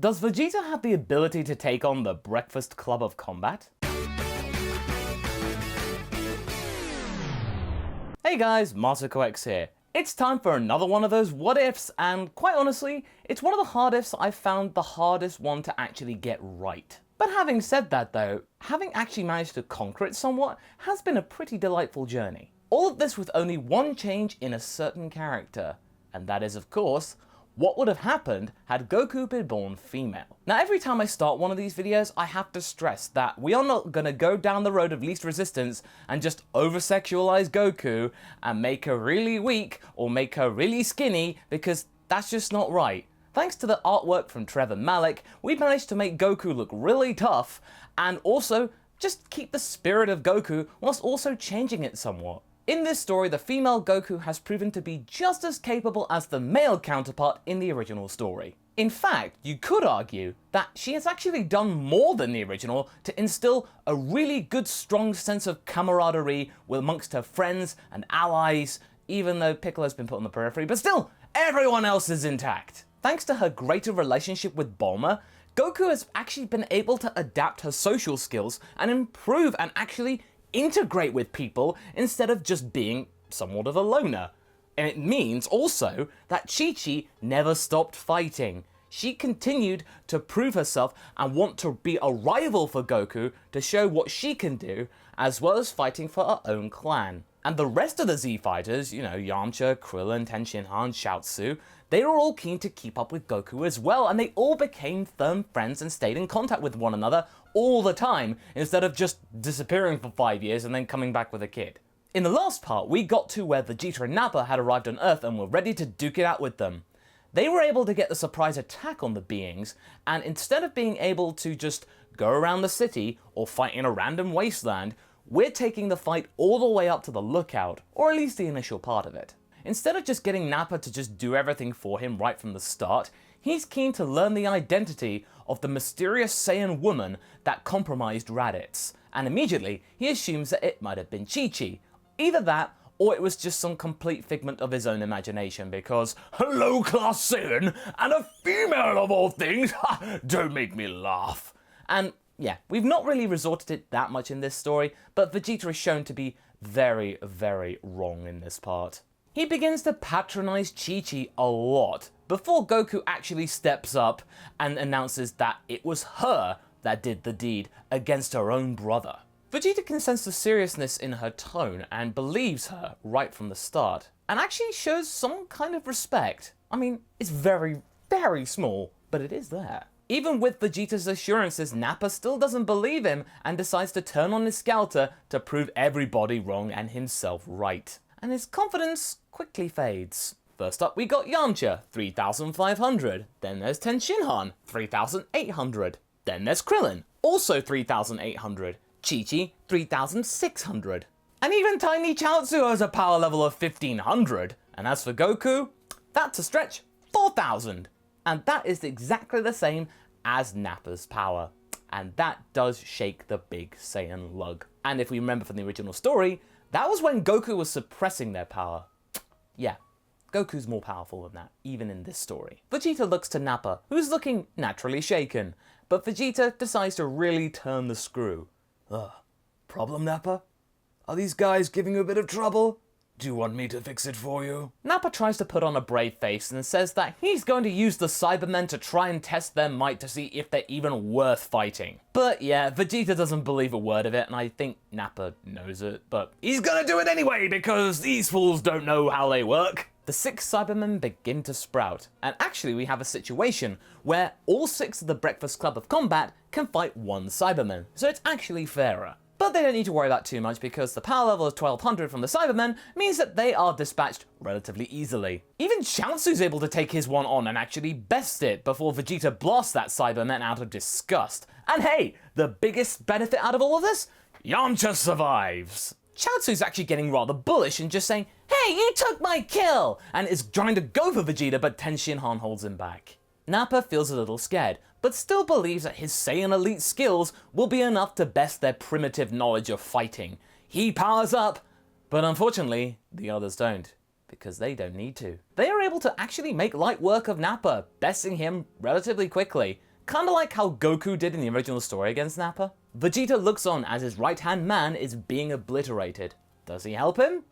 Does Vegeta have the ability to take on the Breakfast Club of Combat? Hey guys, MasakoX here. It's time for another one of those what ifs, and quite honestly, it's one of the hard ifs I've found the hardest one to actually get right. But having said that though, having actually managed to conquer it somewhat has been a pretty delightful journey. All of this with only one change in a certain character, and that is of course, what would have happened had Goku been born female. Now every time I start one of these videos, I have to stress that we are not gonna go down the road of least resistance and just over-sexualize Goku and make her really weak or make her really skinny, because that's just not right. Thanks to the artwork from Trevor Malick, we managed to make Goku look really tough and also just keep the spirit of Goku whilst also changing it somewhat. In this story, the female Goku has proven to be just as capable as the male counterpart in the original story. In fact, you could argue that she has actually done more than the original to instill a really good strong sense of camaraderie amongst her friends and allies, even though Piccolo's been put on the periphery, but still, everyone else is intact. Thanks to her greater relationship with Bulma, Goku has actually been able to adapt her social skills and improve and actually integrate with people instead of just being somewhat of a loner. And it means also that Chi-Chi never stopped fighting. She continued to prove herself and want to be a rival for Goku to show what she can do, as well as fighting for her own clan. And the rest of the Z fighters, you know, Yamcha, Krillin, Tenshinhan, Chaozu, they were all keen to keep up with Goku as well, and they all became firm friends and stayed in contact with one another all the time, instead of just disappearing for 5 years and then coming back with a kid. In the last part, we got to where Vegeta and Nappa had arrived on Earth and were ready to duke it out with them. They were able to get the surprise attack on the beings, and instead of being able to just go around the city or fight in a random wasteland, we're taking the fight all the way up to the lookout, or at least the initial part of it. Instead of just getting Nappa to just do everything for him right from the start, he's keen to learn the identity of the mysterious Saiyan woman that compromised Raditz, and immediately he assumes that it might have been Chi-Chi. Either that, or it was just some complete figment of his own imagination, because hello class Saiyan, and a female of all things, ha, don't make me laugh. And yeah, we've not really resorted to it that much in this story, but Vegeta is shown to be very, very wrong in this part. He begins to patronize Chi-Chi a lot, before Goku actually steps up and announces that it was her that did the deed against her own brother. Vegeta can sense the seriousness in her tone and believes her right from the start, and actually shows some kind of respect. I mean, it's very, very small, but it is there. Even with Vegeta's assurances, Nappa still doesn't believe him and decides to turn on his scouter to prove everybody wrong and himself right. And his confidence quickly fades. First up we got Yamcha, 3,500. Then there's Tenshinhan, 3,800. Then there's Krillin, also 3,800. Chi-Chi, 3,600. And even tiny Chaozu has a power level of 1,500. And as for Goku, that's a stretch, 4,000. And that is exactly the same as Nappa's power. And that does shake the big Saiyan lug. And if we remember from the original story, that was when Goku was suppressing their power. Yeah, Goku's more powerful than that, even in this story. Vegeta looks to Nappa, who's looking naturally shaken, but Vegeta decides to really turn the screw. Problem, Nappa? Are these guys giving you a bit of trouble? Do you want me to fix it for you? Nappa tries to put on a brave face and says that he's going to use the Cybermen to try and test their might to see if they're even worth fighting. But yeah, Vegeta doesn't believe a word of it, and I think Nappa knows it, but he's gonna do it anyway because these fools don't know how they work. The 6 Cybermen begin to sprout, and actually we have a situation where all 6 of the Breakfast Club of Combat can fight 1 Cyberman, so it's actually fairer. But they don't need to worry about too much because the power level of 1200 from the Cybermen means that they are dispatched relatively easily. Even Chaozu's able to take his one on and actually best it before Vegeta blasts that Cyberman out of disgust. And hey, the biggest benefit out of all of this? Yamcha survives! Chaozu's actually getting rather bullish and just saying, hey, you took my kill! And is trying to go for Vegeta, but Tenshinhan holds him back. Nappa feels a little scared, but still believes that his Saiyan elite skills will be enough to best their primitive knowledge of fighting. He powers up, but unfortunately, the others don't, because they don't need to. They are able to actually make light work of Nappa, besting him relatively quickly. Kinda like how Goku did in the original story against Nappa. Vegeta looks on as his right-hand man is being obliterated. Does he help him?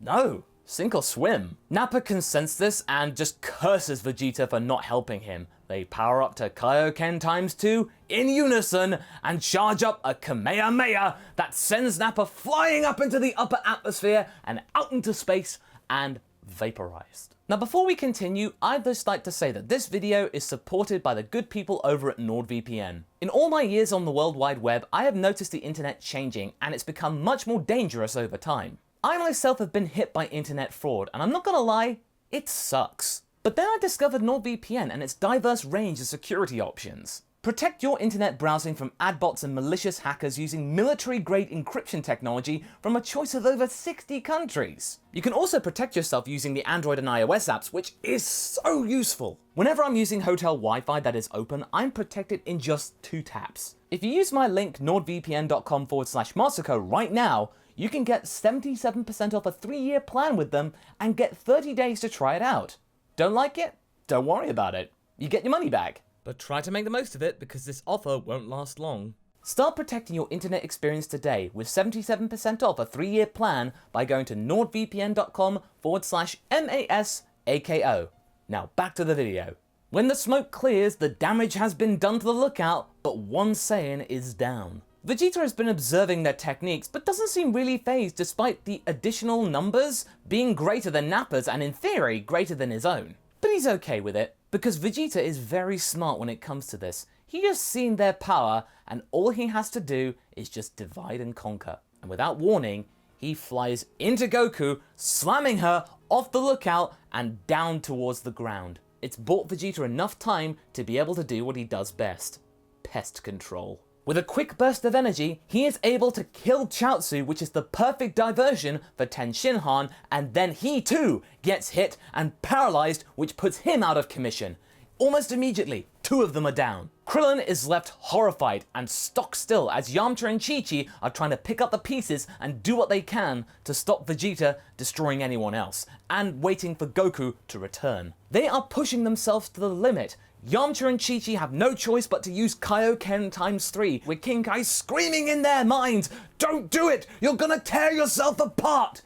No. Sink or swim. Nappa can sense this and just curses Vegeta for not helping him. They power up to Kaioken ×2 in unison and charge up a Kamehameha that sends Nappa flying up into the upper atmosphere and out into space and vaporized. Now before we continue, I'd just like to say that this video is supported by the good people over at NordVPN. In all my years on the World Wide Web, I have noticed the internet changing and it's become much more dangerous over time. I myself have been hit by internet fraud, and I'm not gonna lie, it sucks. But then I discovered NordVPN and its diverse range of security options. Protect your internet browsing from adbots and malicious hackers using military-grade encryption technology from a choice of over 60 countries. You can also protect yourself using the Android and iOS apps, which is so useful. Whenever I'm using hotel Wi-Fi that is open, I'm protected in just 2 taps. If you use my link nordvpn.com/Masako right now, you can get 77% off a 3-year plan with them and get 30 days to try it out. Don't like it? Don't worry about it. You get your money back. But try to make the most of it because this offer won't last long. Start protecting your internet experience today with 77% off a 3-year plan by going to nordvpn.com/MASAKO. Now back to the video. When the smoke clears, the damage has been done to the lookout, but one Saiyan is down. Vegeta has been observing their techniques, but doesn't seem really fazed despite the additional numbers being greater than Nappa's and in theory greater than his own. But he's okay with it, because Vegeta is very smart when it comes to this. He has seen their power, and all he has to do is just divide and conquer. And without warning, he flies into Goku, slamming her off the lookout and down towards the ground. It's bought Vegeta enough time to be able to do what he does best: pest control. With a quick burst of energy, he is able to kill Chaozu, which is the perfect diversion for Ten Shinhan, and then he too gets hit and paralyzed, which puts him out of commission. Almost immediately, 2 of them are down. Krillin is left horrified and stock still as Yamcha and Chi-Chi are trying to pick up the pieces and do what they can to stop Vegeta destroying anyone else, and waiting for Goku to return. They are pushing themselves to the limit. Yamcha and Chi-Chi have no choice but to use Kaioken ×3, with King Kai screaming in their minds, "Don't do it! You're gonna tear yourself apart!"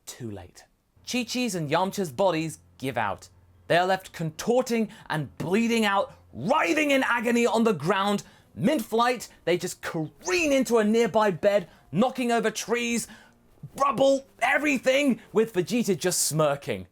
Too late. Chi-Chi's and Yamcha's bodies give out. They are left contorting and bleeding out, writhing in agony on the ground. Mid-flight, they just careen into a nearby bed, knocking over trees, rubble, everything, with Vegeta just smirking.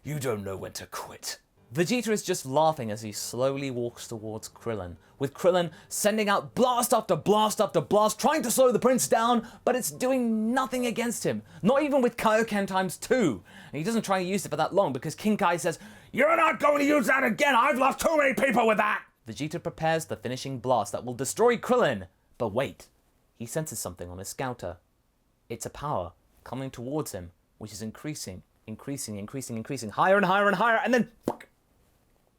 You don't know when to quit. Vegeta is just laughing as he slowly walks towards Krillin, with Krillin sending out blast after blast after blast, trying to slow the prince down, but it's doing nothing against him, not even with Kaioken ×2. And he doesn't try to use it for that long because King Kai says, "You're not going to use that again, I've lost too many people with that!" Vegeta prepares the finishing blast that will destroy Krillin, but wait, he senses something on his scouter. It's a power coming towards him, which is increasing, higher and higher and higher, and then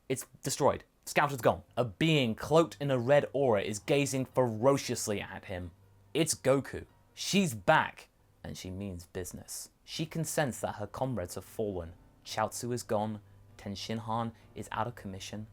it's destroyed. Scouter's gone. A being cloaked in a red aura is gazing ferociously at him. It's Goku. She's back, and she means business. She can sense that her comrades have fallen. Chaozu is gone, Ten Shinhan is out of commission,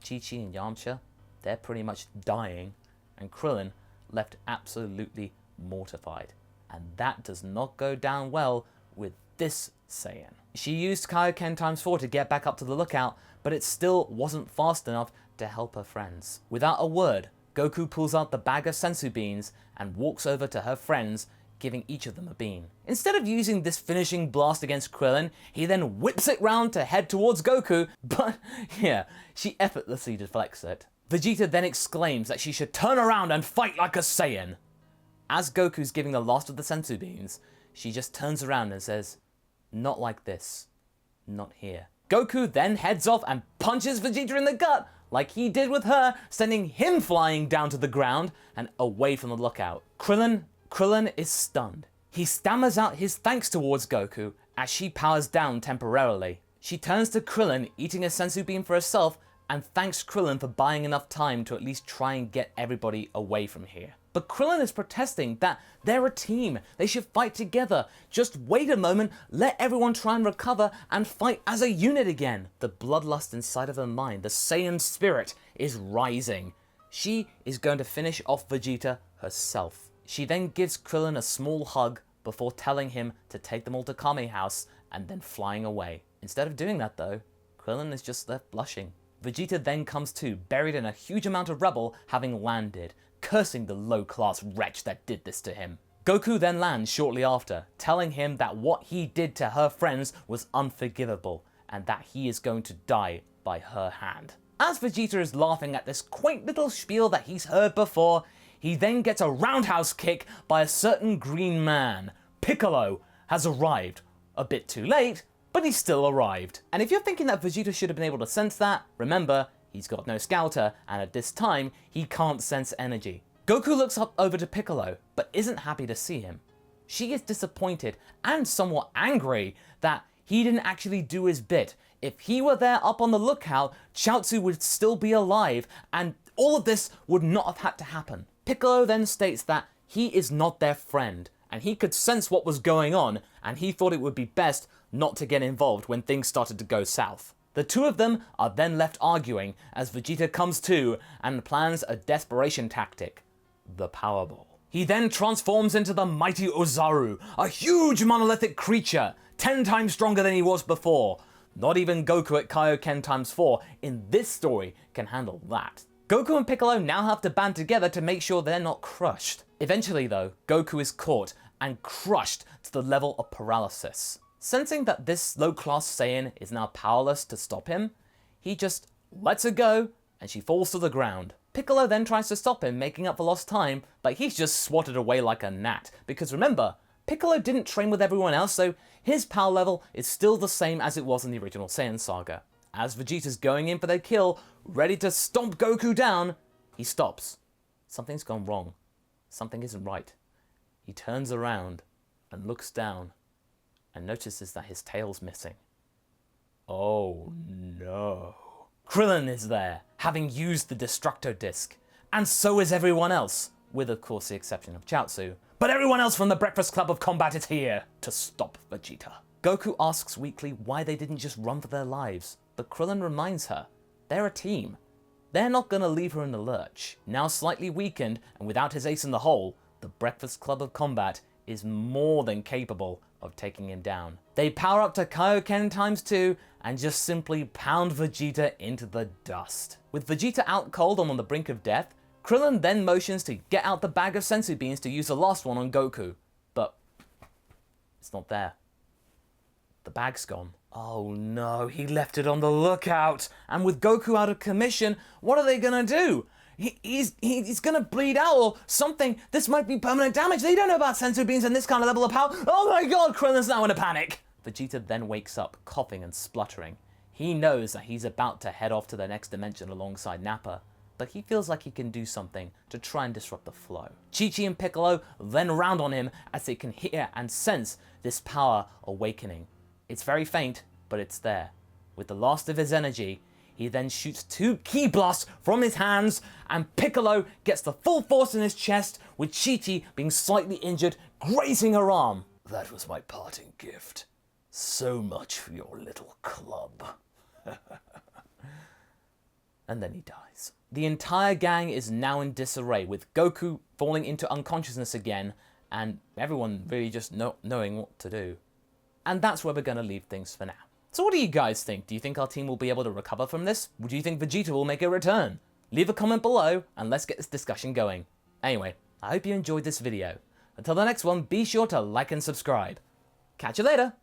Chi-Chi and Yamcha, they're pretty much dying, and Krillin left absolutely mortified. And that does not go down well with this Saiyan. She used Kaioken ×4 to get back up to the lookout, but it still wasn't fast enough to help her friends. Without a word, Goku pulls out the bag of sensu beans and walks over to her friends, giving each of them a bean. Instead of using this finishing blast against Krillin, he then whips it round to head towards Goku, but yeah, she effortlessly deflects it. Vegeta then exclaims that she should turn around and fight like a Saiyan. As Goku's giving the last of the sensu beans, she just turns around and says, "Not like this. Not here." Goku then heads off and punches Vegeta in the gut, like he did with her, sending him flying down to the ground and away from the lookout. Krillin is stunned. He stammers out his thanks towards Goku as she powers down temporarily. She turns to Krillin, eating a sensu bean for herself, and thanks Krillin for buying enough time to at least try and get everybody away from here. But Krillin is protesting that they're a team, they should fight together. Just wait a moment, let everyone try and recover and fight as a unit again. The bloodlust inside of her mind, the Saiyan spirit, is rising. She is going to finish off Vegeta herself. She then gives Krillin a small hug before telling him to take them all to Kame House and then flying away. Instead of doing that though, Krillin is just left blushing. Vegeta then comes to, buried in a huge amount of rubble, having landed, cursing the low-class wretch that did this to him. Goku then lands shortly after, telling him that what he did to her friends was unforgivable, and that he is going to die by her hand. As Vegeta is laughing at this quaint little spiel that he's heard before, he then gets a roundhouse kick by a certain green man. Piccolo has arrived. A bit too late, but he's still arrived. And if you're thinking that Vegeta should have been able to sense that, remember, he's got no scouter, and at this time, he can't sense energy. Goku looks up over to Piccolo, but isn't happy to see him. She is disappointed and somewhat angry that he didn't actually do his bit. If he were there up on the lookout, Chaozu would still be alive, and all of this would not have had to happen. Piccolo then states that he is not their friend, and he could sense what was going on, and he thought it would be best not to get involved when things started to go south. The two of them are then left arguing as Vegeta comes to and plans a desperation tactic, the Powerball. He then transforms into the mighty Ozaru, a huge monolithic creature, 10 times stronger than he was before. Not even Goku at Kaioken times 4 in this story can handle that. Goku and Piccolo now have to band together to make sure they're not crushed. Eventually though, Goku is caught and crushed to the level of paralysis. Sensing that this low-class Saiyan is now powerless to stop him, he just lets her go and she falls to the ground. Piccolo then tries to stop him, making up for lost time, but he's just swatted away like a gnat. Because remember, Piccolo didn't train with everyone else, so his power level is still the same as it was in the original Saiyan saga. As Vegeta's going in for their kill, ready to stomp Goku down, he stops. Something's gone wrong. Something isn't right. He turns around and looks down and notices that his tail's missing. Oh no. Krillin is there, having used the Destructo Disc, and so is everyone else, with of course the exception of Chaozu. But everyone else from the Breakfast Club of Combat is here to stop Vegeta. Goku asks weakly why they didn't just run for their lives, but Krillin reminds her, they're a team. They're not gonna leave her in the lurch. Now slightly weakened, and without his ace in the hole, the Breakfast Club of Combat is more than capable of taking him down. They power up to Kaioken times 2 and just simply pound Vegeta into the dust. With Vegeta out cold and on the brink of death, Krillin then motions to get out the bag of senzu beans to use the last one on Goku, but it's not there. The bag's gone. Oh no, he left it on the lookout, and with Goku out of commission, what are they gonna do? He's gonna bleed out or something. This might be permanent damage. They don't know about senzu beans and this kind of level of power. Oh my god, Krillin's now in a panic. Vegeta then wakes up, coughing and spluttering. He knows that he's about to head off to the next dimension alongside Nappa, but he feels like he can do something to try and disrupt the flow. Chi-Chi and Piccolo then round on him as they can hear and sense this power awakening. It's very faint, but it's there. With the last of his energy, he then shoots 2 ki blasts from his hands, and Piccolo gets the full force in his chest, with Chi-Chi being slightly injured, grazing her arm. That was my parting gift. So much for your little club. And then he dies. The entire gang is now in disarray, with Goku falling into unconsciousness again, and everyone really just knowing what to do. And that's where we're going to leave things for now. So what do you guys think? Do you think our team will be able to recover from this? Or do you think Vegeta will make a return? Leave a comment below and let's get this discussion going. Anyway, I hope you enjoyed this video. Until the next one, be sure to like and subscribe. Catch you later!